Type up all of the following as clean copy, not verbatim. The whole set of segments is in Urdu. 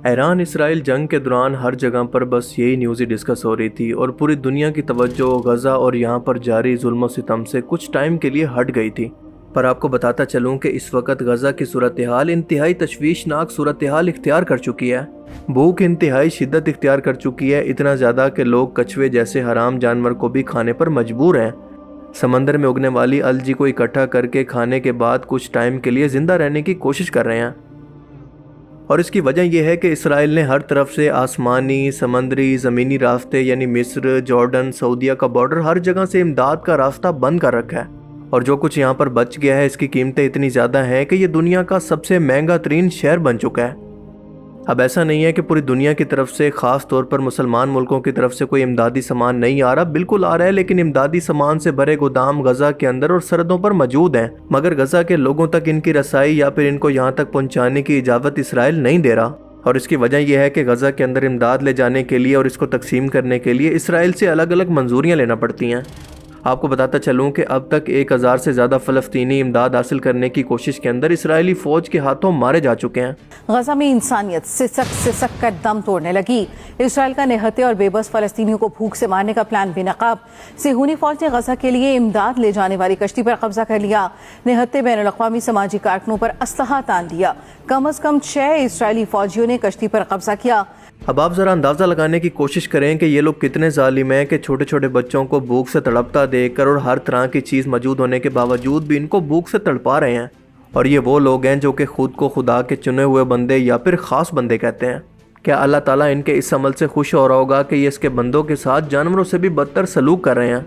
ایران اسرائیل جنگ کے دوران ہر جگہ پر بس یہی نیوز ہی ڈسکس ہو رہی تھی اور پوری دنیا کی توجہ غزہ اور یہاں پر جاری ظلم و ستم سے کچھ ٹائم کے لیے ہٹ گئی تھی۔ پر آپ کو بتاتا چلوں کہ اس وقت غزہ کی صورتحال انتہائی تشویشناک صورتحال اختیار کر چکی ہے۔ بھوک انتہائی شدت اختیار کر چکی ہے، اتنا زیادہ کہ لوگ کچھوے جیسے حرام جانور کو بھی کھانے پر مجبور ہیں۔ سمندر میں اگنے والی الجی کو اکٹھا کر کے کھانے کے بعد کچھ ٹائم کے لیے زندہ رہنے کی کوشش کر رہے ہیں، اور اس کی وجہ یہ ہے کہ اسرائیل نے ہر طرف سے آسمانی، سمندری، زمینی راستے یعنی مصر، جارڈن، سعودیہ کا بارڈر ہر جگہ سے امداد کا راستہ بند کر رکھا ہے، اور جو کچھ یہاں پر بچ گیا ہے اس کی قیمتیں اتنی زیادہ ہیں کہ یہ دنیا کا سب سے مہنگا ترین شہر بن چکا ہے۔ اب ایسا نہیں ہے کہ پوری دنیا کی طرف سے، خاص طور پر مسلمان ملکوں کی طرف سے کوئی امدادی سامان نہیں آ رہا، بالکل آ رہا ہے، لیکن امدادی سامان سے بھرے گودام غزہ کے اندر اور سرحدوں پر موجود ہیں، مگر غزہ کے لوگوں تک ان کی رسائی یا پھر ان کو یہاں تک پہنچانے کی اجازت اسرائیل نہیں دے رہا۔ اور اس کی وجہ یہ ہے کہ غزہ کے اندر امداد لے جانے کے لیے اور اس کو تقسیم کرنے کے لیے اسرائیل سے الگ الگ منظوریاں لینا پڑتی ہیں۔ آپ کو بتاتا چلوں کہ اب تک 1000 سے زیادہ فلسطینی امداد حاصل کرنے کی کوشش کے اندر اسرائیلی فوج کے ہاتھوں مارے جا چکے ہیں۔ غزہ میں انسانیت سسک کر دم توڑنے لگی۔ اسرائیل کا نہتے اور بے بس فلسطینیوں کو بھوک سے مارنے کا پلان بے نقاب۔ صہیونی فوج نے غزہ کے لیے امداد لے جانے والی کشتی پر قبضہ کر لیا۔ نہتے بین الاقوامی سماجی کارکنوں پر اسلحہ تان دیا۔ کم از کم 6 اسرائیلی فوجیوں نے کشتی پر قبضہ کیا۔ اب آپ ذرا اندازہ لگانے کی کوشش کریں کہ یہ لوگ کتنے ظالم ہیں کہ چھوٹے چھوٹے بچوں کو بھوک سے تڑپتا دیکھ کر اور ہر طرح کی چیز موجود ہونے کے باوجود بھی ان کو بھوک سے تڑپا رہے ہیں، اور یہ وہ لوگ ہیں جو کہ خود کو خدا کے چنے ہوئے بندے یا پھر خاص بندے کہتے ہیں۔ کیا اللہ تعالیٰ ان کے اس عمل سے خوش ہو رہا ہوگا کہ یہ اس کے بندوں کے ساتھ جانوروں سے بھی بدتر سلوک کر رہے ہیں؟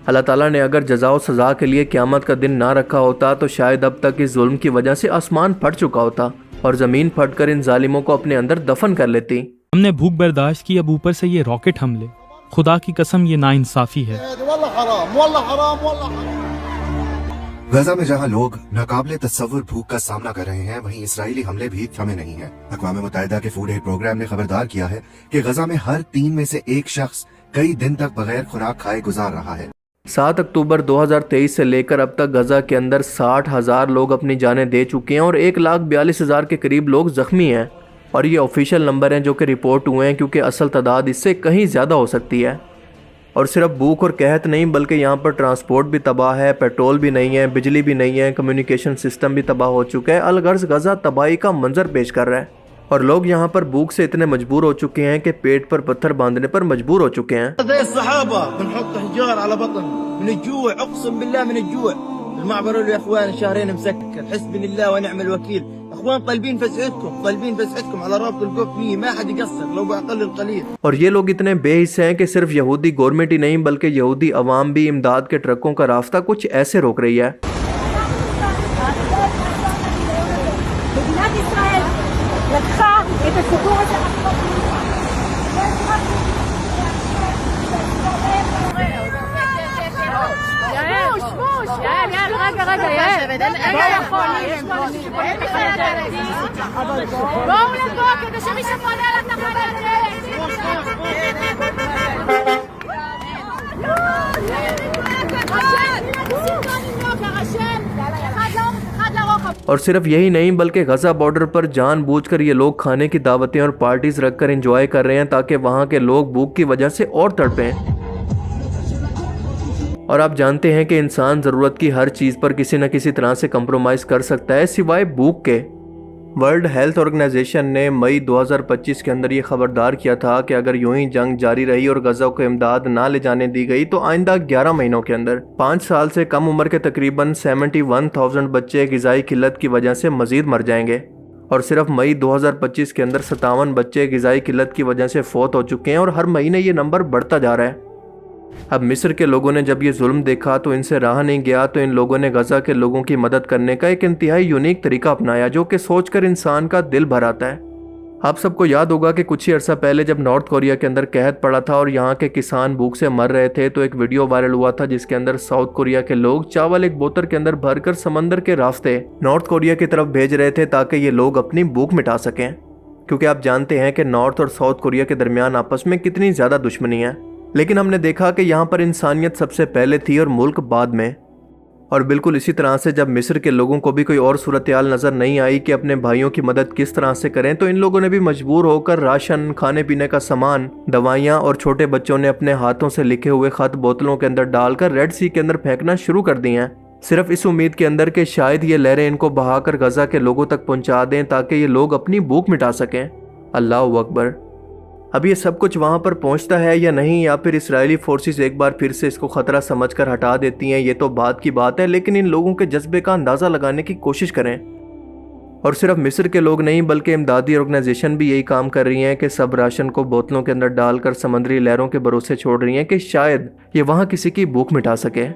اللہ تعالیٰ نے اگر جزا و سزا کے لیے قیامت کا دن نہ رکھا ہوتا تو شاید اب تک اس ظلم کی وجہ سے آسمان پھٹ چکا ہوتا اور زمین پھٹ کر ان ظالموں کو اپنے اندر دفن کر لیتی۔ ہم نے بھوک برداشت کی، اب اوپر سے یہ راکٹ حملے، خدا کی قسم یہ ناانصافی ہے۔ غزہ میں جہاں لوگ ناقابل تصور بھوک کا سامنا کر رہے ہیں، وہیں اسرائیلی حملے بھی تھمے نہیں ہیں۔ اقوام متحدہ کے فوڈ ایڈ پروگرام نے خبردار کیا ہے کہ غزہ میں ہر 3 میں سے 1 شخص کئی دن تک بغیر خوراک کھائے گزار رہا ہے۔ 7 اکتوبر 2023 سے لے کر اب تک غزہ کے اندر 60,000 لوگ اپنی جانیں دے چکے ہیں اور 1,42,000 کے قریب لوگ زخمی ہیں، اور یہ آفیشیل نمبر ہیں جو کہ رپورٹ ہوئے ہیں، کیونکہ اصل تعداد اس سے کہیں زیادہ ہو سکتی ہے۔ اور صرف بھوک اور قحط نہیں بلکہ یہاں پر ٹرانسپورٹ بھی تباہ ہے، پیٹرول بھی نہیں ہے، بجلی بھی نہیں ہے، کمیونیکیشن سسٹم بھی تباہ ہو چکا ہے۔ الغرض غزہ تباہی کا منظر پیش کر رہا ہے، اور لوگ یہاں پر بھوک سے اتنے مجبور ہو چکے ہیں کہ پیٹ پر پتھر باندھنے پر مجبور ہو چکے ہیں۔ اور یہ لوگ اتنے بے حس ہیں کہ صرف یہودی گورنمنٹ ہی نہیں بلکہ یہودی عوام بھی امداد کے ٹرکوں کا راستہ کچھ ایسے روک رہی ہے۔ اور صرف یہی نہیں بلکہ غزہ بارڈر پر جان بوجھ کر یہ لوگ کھانے کی دعوتیں اور پارٹیز رکھ کر انجوائے کر رہے ہیں تاکہ وہاں کے لوگ بھوک کی وجہ سے اور تڑپیں۔ اور آپ جانتے ہیں کہ انسان ضرورت کی ہر چیز پر کسی نہ کسی طرح سے کمپرومائز کر سکتا ہے سوائے بھوک کے۔ ورلڈ ہیلتھ آرگنائزیشن نے مئی 2025 کے اندر یہ خبردار کیا تھا کہ اگر یوں ہی جنگ جاری رہی اور غزہ کو امداد نہ لے جانے دی گئی تو آئندہ 11 مہینوں کے اندر 5 سال سے کم عمر کے تقریباً 71,000 بچے غذائی قلت کی وجہ سے مزید مر جائیں گے، اور صرف مئی 2025 کے اندر 57 بچے غذائی قلت کی وجہ سے فوت ہو چکے ہیں، اور ہر مہینے یہ نمبر بڑھتا جا رہا ہے۔ اب مصر کے لوگوں نے جب یہ ظلم دیکھا تو ان سے رہا نہیں گیا، تو ان لوگوں نے غزہ کے لوگوں کی مدد کرنے کا ایک انتہائی یونیک طریقہ اپنایا جو کہ سوچ کر انسان کا دل بھر آتا ہے۔ آپ سب کو یاد ہوگا کہ کچھ ہی عرصہ پہلے جب نارتھ کوریا کے اندر قحط پڑا تھا اور یہاں کے کسان بھوک سے مر رہے تھے تو ایک ویڈیو وائرل ہوا تھا جس کے اندر ساؤتھ کوریا کے لوگ چاول ایک بوتل کے اندر بھر کر سمندر کے راستے نارتھ کوریا کی طرف بھیج رہے تھے تاکہ یہ لوگ اپنی بھوک مٹا سکیں، کیونکہ آپ جانتے ہیں کہ نارتھ اور ساؤتھ کوریا کے درمیان آپس میں کتنی زیادہ دشمنی ہے۔ لیکن ہم نے دیکھا کہ یہاں پر انسانیت سب سے پہلے تھی اور ملک بعد میں۔ اور بالکل اسی طرح سے جب مصر کے لوگوں کو بھی کوئی اور صورتحال نظر نہیں آئی کہ اپنے بھائیوں کی مدد کس طرح سے کریں، تو ان لوگوں نے بھی مجبور ہو کر راشن، کھانے پینے کا سامان، دوائیاں اور چھوٹے بچوں نے اپنے ہاتھوں سے لکھے ہوئے خط بوتلوں کے اندر ڈال کر ریڈ سی کے اندر پھینکنا شروع کر دی ہیں، صرف اس امید کے اندر کہ شاید یہ لہریں ان کو بہا کر غزہ کے لوگوں تک پہنچا دیں تاکہ یہ لوگ اپنی بھوک مٹا سکیں۔ اللہ اکبر۔ اب یہ سب کچھ وہاں پر پہنچتا ہے یا نہیں، یا پھر اسرائیلی فورسز ایک بار پھر سے اس کو خطرہ سمجھ کر ہٹا دیتی ہیں، یہ تو بعد کی بات ہے، لیکن ان لوگوں کے جذبے کا اندازہ لگانے کی کوشش کریں۔ اور صرف مصر کے لوگ نہیں بلکہ امدادی آرگنائزیشن بھی یہی کام کر رہی ہیں کہ سب راشن کو بوتلوں کے اندر ڈال کر سمندری لہروں کے بھروسے چھوڑ رہی ہیں کہ شاید یہ وہاں کسی کی بھوک مٹا سکے۔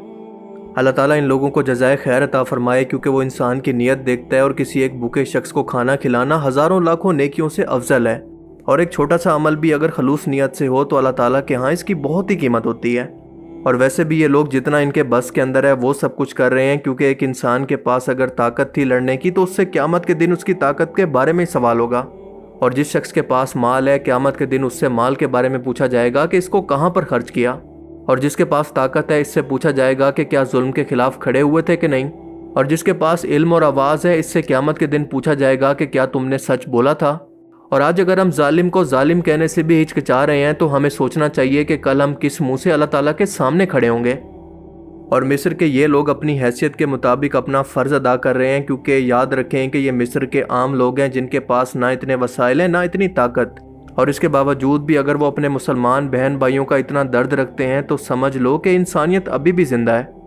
اللہ تعالیٰ ان لوگوں کو جزائے خیر عطا فرمائے، کیونکہ وہ انسان کی نیت دیکھتا ہے اور کسی ایک بھوکے شخص کو کھانا کھلانا ہزاروں لاکھوں نیکیوں سے افضل ہے، اور ایک چھوٹا سا عمل بھی اگر خلوص نیت سے ہو تو اللہ تعالیٰ کے ہاں اس کی بہت ہی قیمت ہوتی ہے۔ اور ویسے بھی یہ لوگ جتنا ان کے بس کے اندر ہے وہ سب کچھ کر رہے ہیں، کیونکہ ایک انسان کے پاس اگر طاقت تھی لڑنے کی تو اس سے قیامت کے دن اس کی طاقت کے بارے میں سوال ہوگا، اور جس شخص کے پاس مال ہے قیامت کے دن اس سے مال کے بارے میں پوچھا جائے گا کہ اس کو کہاں پر خرچ کیا، اور جس کے پاس طاقت ہے اس سے پوچھا جائے گا کہ کیا ظلم کے خلاف کھڑے ہوئے تھے کہ نہیں، اور جس کے پاس علم اور آواز ہے اس سے قیامت کے دن پوچھا جائے گا کہ کیا تم نے سچ بولا تھا۔ اور آج اگر ہم ظالم کو ظالم کہنے سے بھی ہچکچا رہے ہیں تو ہمیں سوچنا چاہیے کہ کل ہم کس منہ سے اللہ تعالیٰ کے سامنے کھڑے ہوں گے۔ اور مصر کے یہ لوگ اپنی حیثیت کے مطابق اپنا فرض ادا کر رہے ہیں، کیونکہ یاد رکھیں کہ یہ مصر کے عام لوگ ہیں جن کے پاس نہ اتنے وسائل ہیں نہ اتنی طاقت، اور اس کے باوجود بھی اگر وہ اپنے مسلمان بہن بھائیوں کا اتنا درد رکھتے ہیں تو سمجھ لو کہ انسانیت ابھی بھی زندہ ہے۔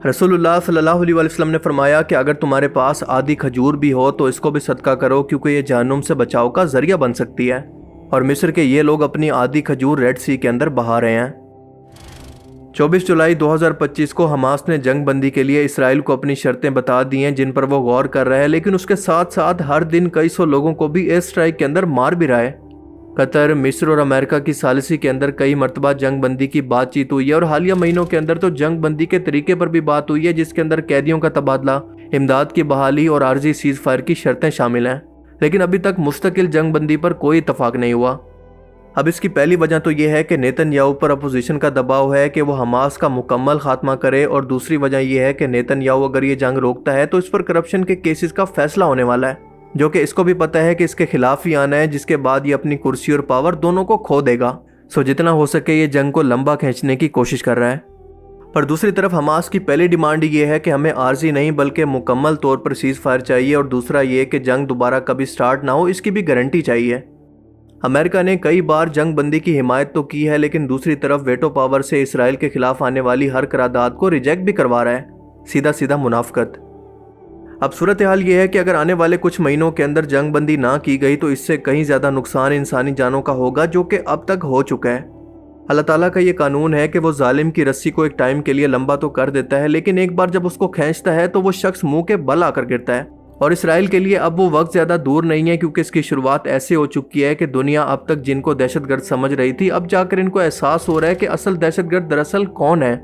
رسول اللہ صلی اللہ علیہ وسلم نے فرمایا کہ اگر تمہارے پاس آدھی کھجور بھی ہو تو اس کو بھی صدقہ کرو، کیونکہ یہ جہنم سے بچاؤ کا ذریعہ بن سکتی ہے۔ اور مصر کے یہ لوگ اپنی آدھی کھجور ریڈ سی کے اندر بہا رہے ہیں۔ 24 جولائی 2025 کو حماس نے جنگ بندی کے لیے اسرائیل کو اپنی شرطیں بتا دی ہیں جن پر وہ غور کر رہا ہے، لیکن اس کے ساتھ ساتھ ہر دن کئی سو لوگوں کو بھی ایئر اسٹرائک کے اندر مار بھی رہا ہے۔ قطر، مصر اور امریکہ کی ثالثی کے اندر کئی مرتبہ جنگ بندی کی بات چیت ہوئی ہے، اور حالیہ مہینوں کے اندر تو جنگ بندی کے طریقے پر بھی بات ہوئی ہے، جس کے اندر قیدیوں کا تبادلہ، امداد کی بحالی اور عارضی سیز فائر کی شرطیں شامل ہیں، لیکن ابھی تک مستقل جنگ بندی پر کوئی اتفاق نہیں ہوا۔ اب اس کی پہلی وجہ تو یہ ہے کہ نیتن یاہو پر اپوزیشن کا دباؤ ہے کہ وہ حماس کا مکمل خاتمہ کرے، اور دوسری وجہ یہ ہے کہ نیتن یاہو اگر یہ جنگ روکتا ہے تو اس پر کرپشن کے کیسز کا فیصلہ ہونے والا ہے، جو کہ اس کو بھی پتہ ہے کہ اس کے خلاف ہی آنا ہے، جس کے بعد یہ اپنی کرسی اور پاور دونوں کو کھو دے گا۔ جتنا ہو سکے یہ جنگ کو لمبا کھینچنے کی کوشش کر رہا ہے۔ پر دوسری طرف حماس کی پہلی ڈیمانڈ یہ ہے کہ ہمیں عارضی نہیں بلکہ مکمل طور پر سیز فائر چاہیے، اور دوسرا یہ کہ جنگ دوبارہ کبھی سٹارٹ نہ ہو، اس کی بھی گارنٹی چاہیے۔ امریکہ نے کئی بار جنگ بندی کی حمایت تو کی ہے، لیکن دوسری طرف ویٹو پاور سے اسرائیل کے خلاف آنے والی ہر قرارداد کو ریجیکٹ بھی کروا رہا ہے، سیدھا منافقت۔ اب صورتحال یہ ہے کہ اگر آنے والے کچھ مہینوں کے اندر جنگ بندی نہ کی گئی تو اس سے کہیں زیادہ نقصان انسانی جانوں کا ہوگا، جو کہ اب تک ہو چکا ہے۔ اللہ تعالیٰ کا یہ قانون ہے کہ وہ ظالم کی رسی کو ایک ٹائم کے لیے لمبا تو کر دیتا ہے، لیکن ایک بار جب اس کو کھینچتا ہے تو وہ شخص منہ کے بل آ کر گرتا ہے۔ اور اسرائیل کے لیے اب وہ وقت زیادہ دور نہیں ہے، کیونکہ اس کی شروعات ایسے ہو چکی ہے کہ دنیا اب تک جن کو دہشت گرد سمجھ رہی تھی، اب جا کر ان کو احساس ہو رہا ہے کہ اصل دہشت گرد دراصل کون ہے۔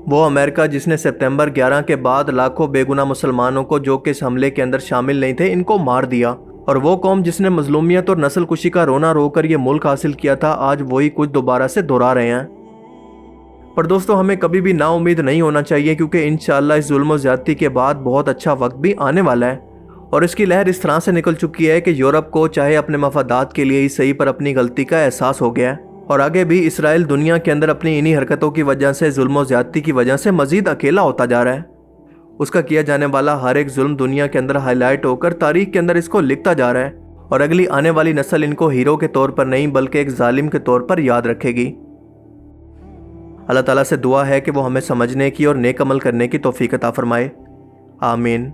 وہ امریکہ جس نے سپتمبر 11 کے بعد لاکھوں بے گناہ مسلمانوں کو جو کہ اس حملے کے اندر شامل نہیں تھے ان کو مار دیا، اور وہ قوم جس نے مظلومیت اور نسل کشی کا رونا رو کر یہ ملک حاصل کیا تھا، آج وہی کچھ دوبارہ سے دہرا رہے ہیں۔ پر دوستو ہمیں کبھی بھی نا امید نہیں ہونا چاہیے، کیونکہ انشاءاللہ اس ظلم و زیادتی کے بعد بہت اچھا وقت بھی آنے والا ہے، اور اس کی لہر اس طرح سے نکل چکی ہے کہ یورپ کو چاہے اپنے مفادات کے لیے ہی صحیح پر اپنی غلطی کا احساس ہو گیا ہے، اور آگے بھی اسرائیل دنیا کے اندر اپنی انہی حرکتوں کی وجہ سے، ظلم و زیادتی کی وجہ سے مزید اکیلا ہوتا جا رہا ہے۔ اس کا کیا جانے والا ہر ایک ظلم دنیا کے اندر ہائی لائٹ ہو کر تاریخ کے اندر اس کو لکھتا جا رہا ہے، اور اگلی آنے والی نسل ان کو ہیرو کے طور پر نہیں بلکہ ایک ظالم کے طور پر یاد رکھے گی۔ اللہ تعالیٰ سے دعا ہے کہ وہ ہمیں سمجھنے کی اور نیک عمل کرنے کی توفیق عطا فرمائے، آمین۔